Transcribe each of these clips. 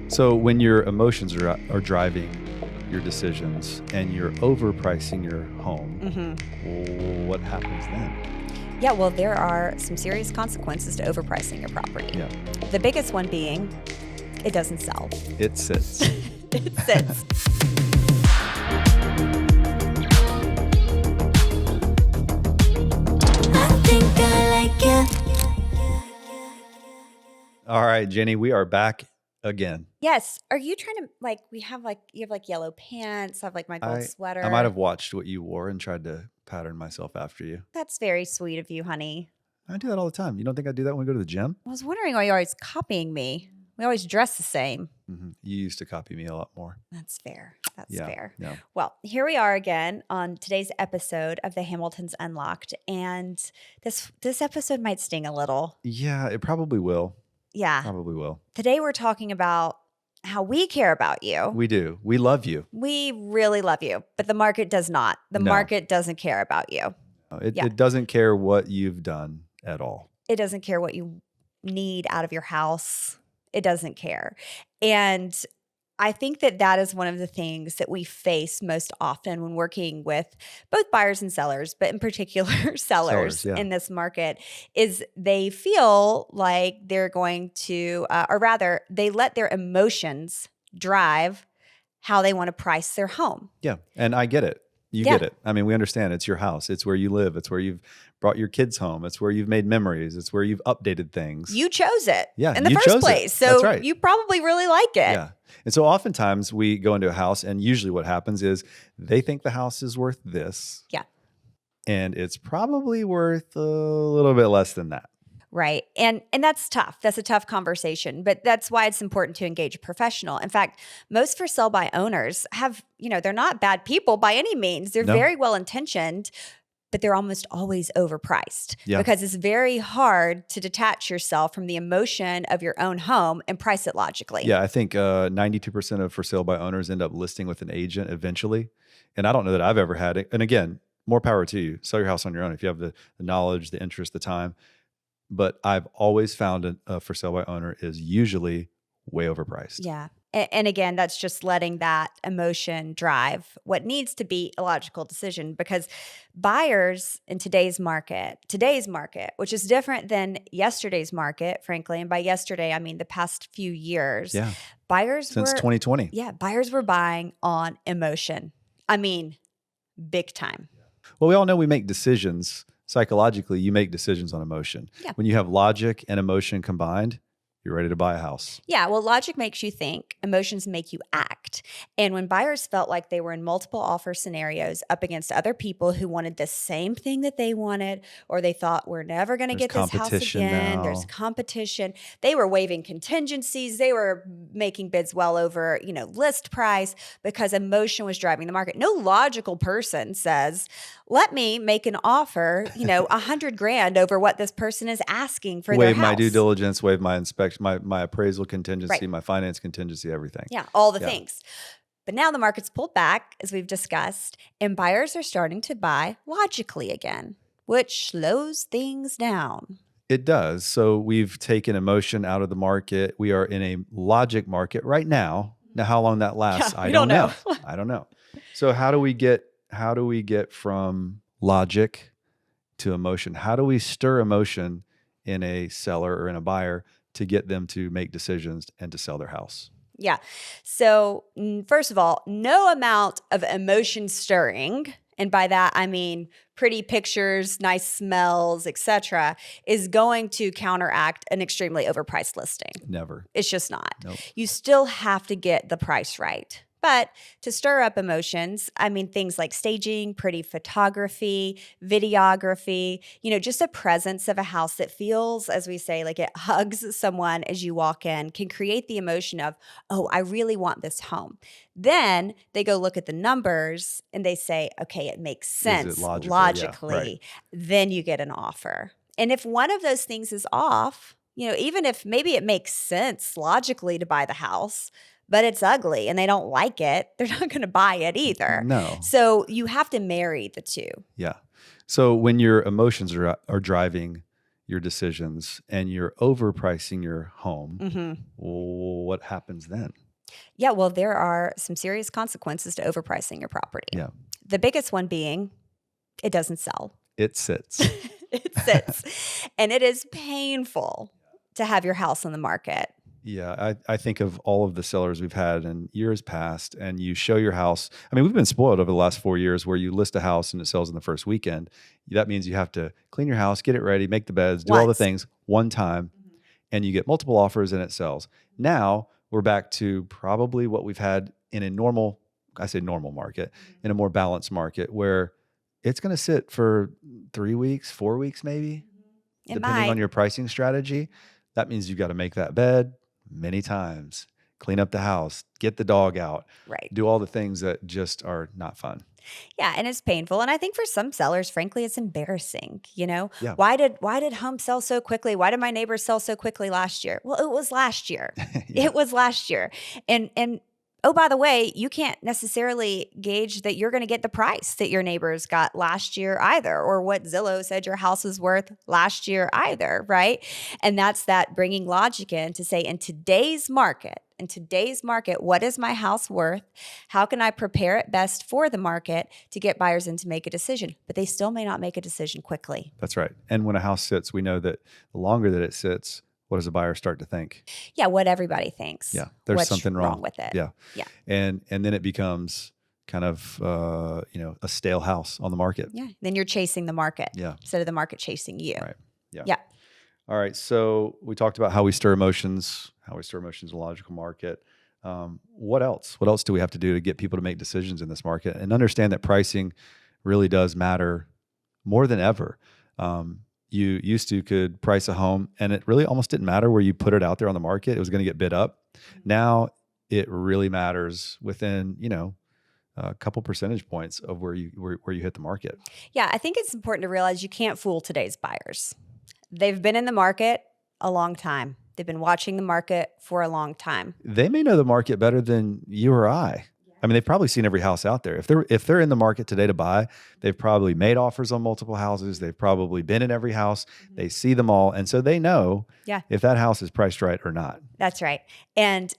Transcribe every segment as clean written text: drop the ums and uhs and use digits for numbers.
So when your emotions are driving your decisions and you're overpricing your home, what happens then? Yeah, well, there are some serious consequences to overpricing your property. Yeah, The biggest one being it doesn't sell. it sits. It sits. I think I like you. All right, Jennie, we are back again. Yes. Are you trying to you have yellow pants, I have my gold sweater. I might have watched what you wore and tried to pattern myself after you. That's very sweet of you, honey. I do that all the time. You don't think I do that when we go to the gym? I was wondering why you're always copying me. We always dress the same. You used to copy me a lot more. That's fair. That's Yeah, fair. yeah. Well, here we are again on today's episode of the Hamiltons Unlocked. And this episode might sting a little. Yeah, it probably will. Yeah. Probably will. Today we're talking about how we care about you. We do. We love you. We really love you, but the market does not. The No. market doesn't care about you. It doesn't care what you've done at all. It doesn't care what you need out of your house. It doesn't care. And I think that is one of the things that we face most often when working with both buyers and sellers, but in particular sellers yeah. in this market, is they feel like they're going to, or rather, they let their emotions drive how they want to price their home. Yeah, and I get it. You get it. I mean, we understand it's your house. It's where you live. It's where you've brought your kids home. It's where you've made memories. It's where you've updated things. You chose it Yeah, in the you first chose it. place. So That's right. you probably really like it. Yeah. And so oftentimes we go into a house and usually what happens is they think the house is worth this. Yeah. And it's probably worth a little bit less than that. Right. And that's tough. That's a tough conversation, but that's why it's important to engage a professional. In fact, most for sale by owners have, they're not bad people by any means. They're very well intentioned, but they're almost always overpriced because it's very hard to detach yourself from the emotion of your own home and price it logically. Yeah, I think 92% of for sale by owners end up listing with an agent eventually. And I don't know that I've ever had it. And again, more power to you. Sell your house on your own if you have the knowledge, the interest, the time. But I've always found a for sale by owner is usually way overpriced. Yeah. And again, that's just letting that emotion drive what needs to be a logical decision, because buyers in today's market, which is different than yesterday's market, frankly, and by yesterday, I mean the past few years, buyers Since 2020. Yeah, buyers were buying on emotion. I mean, big time. Well, we all know we make decisions. Psychologically, you make decisions on emotion. Yeah. When you have logic and emotion combined, you're ready to buy a house. Yeah, well, logic makes you think, emotions make you act. And when buyers felt like they were in multiple offer scenarios up against other people who wanted the same thing that they wanted, or they thought we're never going to get this house again, there's competition. They were waiving contingencies. They were making bids well over, list price because emotion was driving the market. No logical person says, let me make an offer, $100,000 over what this person is asking for their house. Waive my due diligence, waive my inspection, my appraisal contingency, my finance contingency, everything. Yeah, all the things. But now the market's pulled back, as we've discussed, and buyers are starting to buy logically again, which slows things down. It does. So we've taken emotion out of the market. We are in a logic market right now. Now, how long that lasts, I don't know. I don't know. So how do we get from logic to emotion? How do we stir emotion in a seller or in a buyer to get them to make decisions and to sell their house? Yeah. So first of all, no amount of emotion stirring, and by that I mean pretty pictures, nice smells, etc., is going to counteract an extremely overpriced listing. Never. It's just not. Nope. You still have to get the price right. But to stir up emotions, I mean, things like staging, pretty photography, videography, just a presence of a house that feels, as we say, like it hugs someone as you walk in, can create the emotion of, oh, I really want this home. Then they go look at the numbers and they say, okay, it makes sense logically. Yeah, right. Then you get an offer. And if one of those things is off, even if maybe it makes sense logically to buy the house, but it's ugly and they don't like it, they're not going to buy it either. No. So you have to marry the two. Yeah. So when your emotions are driving your decisions and you're overpricing your home, Mm-hmm. what happens then? Yeah, well, there are some serious consequences to overpricing your property. Yeah. The biggest one being it doesn't sell. It sits. It sits. And it is painful to have your house on the market. Yeah, I think of all of the sellers we've had in years past, and you show your house. I mean, we've been spoiled over the last 4 years where you list a house and it sells in the first weekend. That means you have to clean your house, get it ready, make the beds, do all the Once. things one time, and you get multiple offers and it sells. Now we're back to probably what we've had in a normal, I say normal market, in a more balanced market where it's going to sit for 3 weeks, 4 weeks, maybe, It depending might. on your pricing strategy. That means you've got to make that bed many times, clean up the house, get the dog out, Right. do all the things that just are not fun. Yeah, and it's painful. And I think for some sellers, frankly, it's embarrassing. Yeah. Why did homes sell so quickly? Why did my neighbors sell so quickly last year? Well, it was last year. Yeah. It was last year. And oh, by the way, you can't necessarily gauge that you're going to get the price that your neighbors got last year either, or what Zillow said your house was worth last year either, right? And that's that bringing logic in to say, in today's market, what is my house worth? How can I prepare it best for the market to get buyers in to make a decision? But they still may not make a decision quickly. That's right. And when a house sits, we know that the longer that it sits, what does a buyer start to think? Yeah, what everybody thinks. Yeah, there's What's something wrong with it. Yeah. Yeah. And then it becomes kind of a stale house on the market. Yeah. Then you're chasing the market Yeah. instead of the market chasing you. Right. Yeah. Yeah. All right. So we talked about how we stir emotions in a logical market. What else? What else do we have to do to get people to make decisions in this market and understand that pricing really does matter more than ever? You used to could price a home and it really almost didn't matter where you put it out there on the market. It was going to get bid up. Now it really matters within, a couple percentage points of where you hit the market. Yeah, I think it's important to realize you can't fool today's buyers. They've been in the market a long time. They've been watching the market for a long time. They may know the market better than you or I. I mean, they've probably seen every house out there. If they're in the market today to buy, they've probably made offers on multiple houses. They've probably been in every house. They see them all. And so they know if that house is priced right or not. That's right. And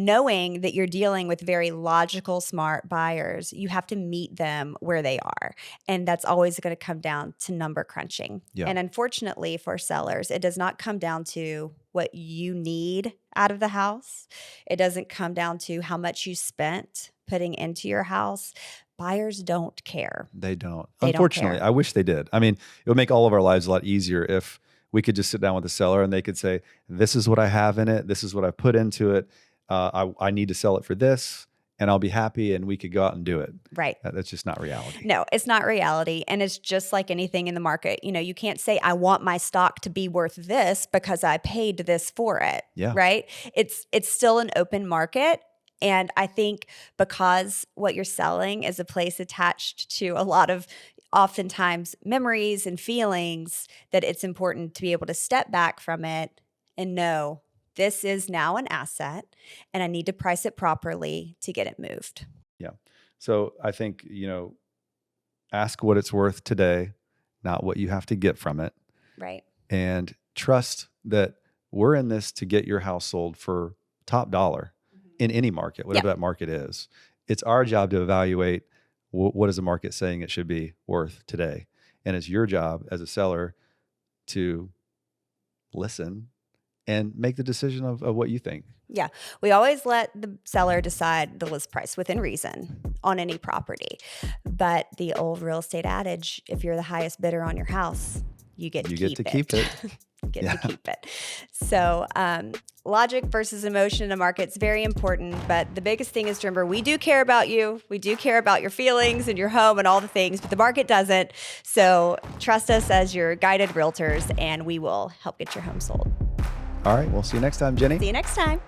knowing that you're dealing with very logical, smart buyers, you have to meet them where they are. And that's always going to come down to number crunching. Yeah. And unfortunately for sellers, it does not come down to what you need out of the house. It doesn't come down to how much you spent putting into your house. Buyers don't care. They don't. They don't Unfortunately, care. I wish they did. I mean, it would make all of our lives a lot easier if we could just sit down with the seller and they could say, this is what I have in it. This is what I put into it. I need to sell it for this and I'll be happy, and we could go out and do it. Right. That's just not reality. No, it's not reality. And it's just like anything in the market. You can't say, I want my stock to be worth this because I paid this for it. Yeah. Right. It's still an open market. And I think because what you're selling is a place attached to a lot of oftentimes memories and feelings, that it's important to be able to step back from it and know this is now an asset and I need to price it properly to get it moved. Yeah. So I think, ask what it's worth today, not what you have to get from it. Right. And trust that we're in this to get your house sold for top dollar in any market, whatever that market is. It's our job to evaluate what is the market saying it should be worth today. And it's your job as a seller to listen and make the decision of what you think. Yeah. We always let the seller decide the list price within reason on any property. But the old real estate adage, if you're the highest bidder on your house, you get to keep it. You get to keep it. So logic versus emotion in a market is very important. But the biggest thing is to remember, we do care about you. We do care about your feelings and your home and all the things, but the market doesn't. So trust us as your guided realtors, and we will help get your home sold. All right. We'll see you next time, Jennie. See you next time.